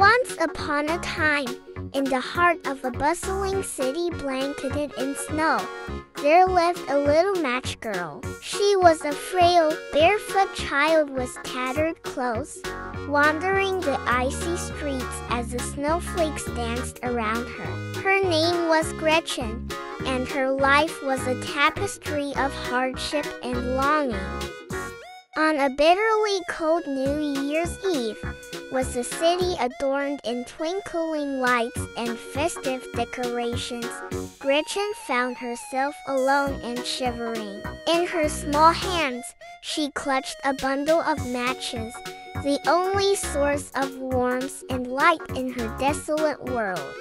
Once upon a time, in the heart of a bustling city blanketed in snow, there lived a little match girl. She was a frail, barefoot child with tattered clothes, wandering the icy streets as the snowflakes danced around her. Her name was Gretchen, and her life was a tapestry of hardship and longing. On a bitterly cold New Year's Eve, with the city adorned in twinkling lights and festive decorations, Gretchen found herself alone and shivering. In her small hands, she clutched a bundle of matches, the only source of warmth and light in her desolate world.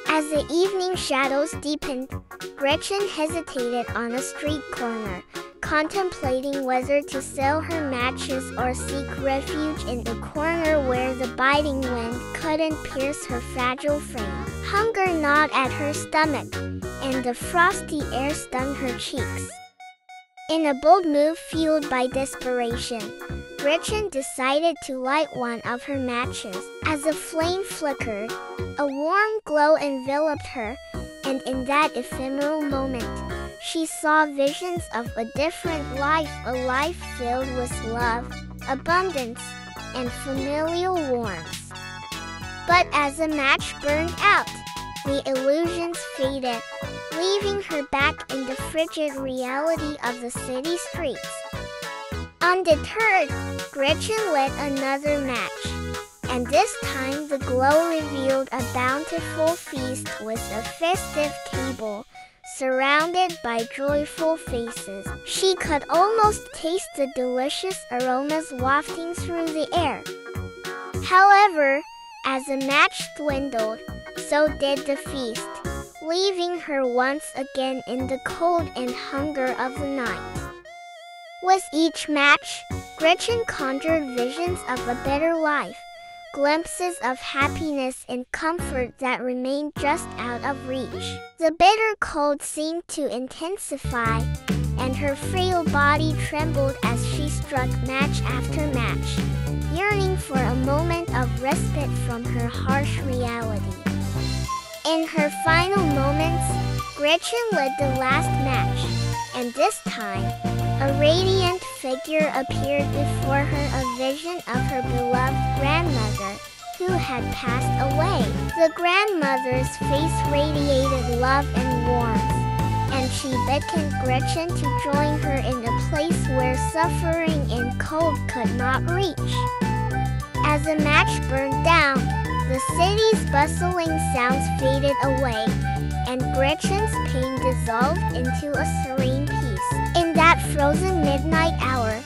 As the evening shadows deepened, Gretchen hesitated on a street corner, contemplating whether to sell her matches or seek refuge in the corner where the biting wind couldn't pierce her fragile frame. Hunger gnawed at her stomach, and the frosty air stung her cheeks. In a bold move fueled by desperation, Gretchen decided to light one of her matches. As the flame flickered, a warm glow enveloped her, and in that ephemeral moment, she saw visions of a different life, a life filled with love, abundance, and familial warmth. But as the match burned out, the illusions faded, leaving her back in the frigid reality of the city streets. Undeterred, Gretchen lit another match, and this time the glow revealed a bountiful feast with a festive table, surrounded by joyful faces. She could almost taste the delicious aromas wafting through the air. However, as the match dwindled, so did the feast, leaving her once again in the cold and hunger of the night. With each match, Gretchen conjured visions of a better life, glimpses of happiness and comfort that remained just out of reach. The bitter cold seemed to intensify, and her frail body trembled as she struck match after match, yearning for a moment of respite from her harsh reality. In her final moments, Gretchen lit the last match, and this time, a radiant figure appeared before her, a vision of her beloved grandmother, who had passed away. The grandmother's face radiated love and warmth, and she beckoned Gretchen to join her in a place where suffering and cold could not reach. As the match burned down, the city's bustling sounds faded away, and Gretchen's pain dissolved into a serene peace. In that frozen midnight hour,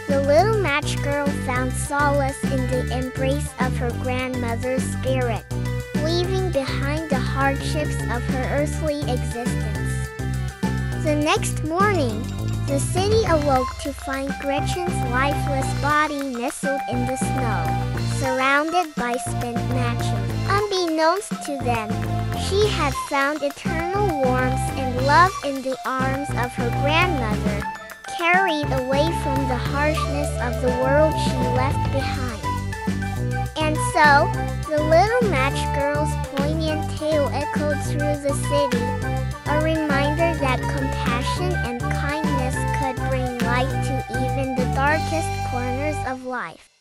the little match girl found solace in the embrace of her grandmother's spirit, leaving behind the hardships of her earthly existence. The next morning, the city awoke to find Gretchen's lifeless body nestled in the snow, surrounded by spent matches. Unbeknownst to them, she had found eternal warmth and love in the arms of her grandmother, carried away from the harshness of the world she left behind. And so, the little match girl's poignant tale echoed through the city, a reminder that compassion and kindness could bring light to even the darkest corners of life.